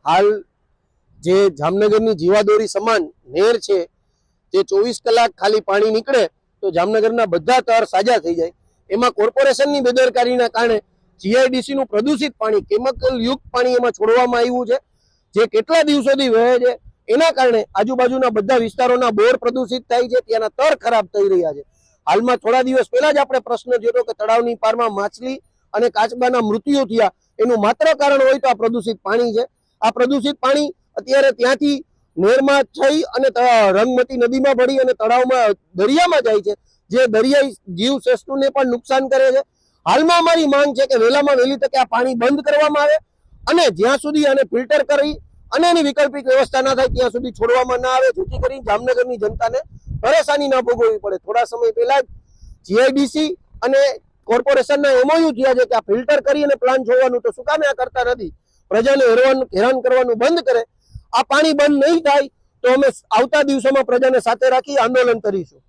હાલ જે જામનગરની જીવાદોરી સમાન નહેર છે, જે 24 કલાક ખાલી પાણી નીકળે તો જામનગરના બધા તર સાજા થઈ જાય, એમાં કોર્પોરેશનની બેદરકારીના કારણે જીઆઈડીસી નું પ્રદૂષિત પાણી, કેમિકલ યુક્ત પાણી એમાં છોડવામાં આવ્યું છે, જે કેટલા દિવસોથી વહે છે. એના કારણે આજુબાજુના બધા વિસ્તારોના બોર પ્રદૂષિત થાય છે, ત્યાંના તર ખરાબ થઈ રહ્યા છે. હાલમાં થોડા દિવસ પહેલા જ આપણે પ્રશ્ન જોયો કે તળાવની પારમાં માછલી અને કાચબાના મૃત્યુ થયા, એનું માત્ર કારણ હોય તો આ પ્રદૂષિત પાણી છે. આ પ્રદૂષિત પાણી અત્યારે ત્યાંથી નહેરમાં થઈ અને રંગમતી નદીમાં ભળી અને તળાવમાં દરિયામાં જાય છે, જે દરિયાઈ જીવ સૃષ્ટિને પણ નુકસાન કરે છે. હાલમાં અમારી માંગ છે કે વહેલામાં વહેલી તકે આ પાણી બંધ કરવામાં આવે અને જ્યાં સુધી આને ફિલ્ટર કરી અને એની વૈકલ્પિક વ્યવસ્થા ના થાય ત્યાં સુધી છોડવામાં ના આવે, જેથી કરીને જામનગરની જનતાને પરેશાની ના ભોગવવી પડે. થોડા સમય પહેલા જ જીઆઈડીસી અને કોર્પોરેશનના એમઓયુ થયા છે કે આ ફિલ્ટર કરી અને પ્લાન્ટ છોડવાનું, તો શું કામે આ કરતા નથી? પ્રજાને હેરાન કરવાનું બંધ કરે. આ પાણી બંધ નહીં થાય તો અમે આવતા દિવસોમાં પ્રજાને સાથે રાખી આંદોલન કરીશું.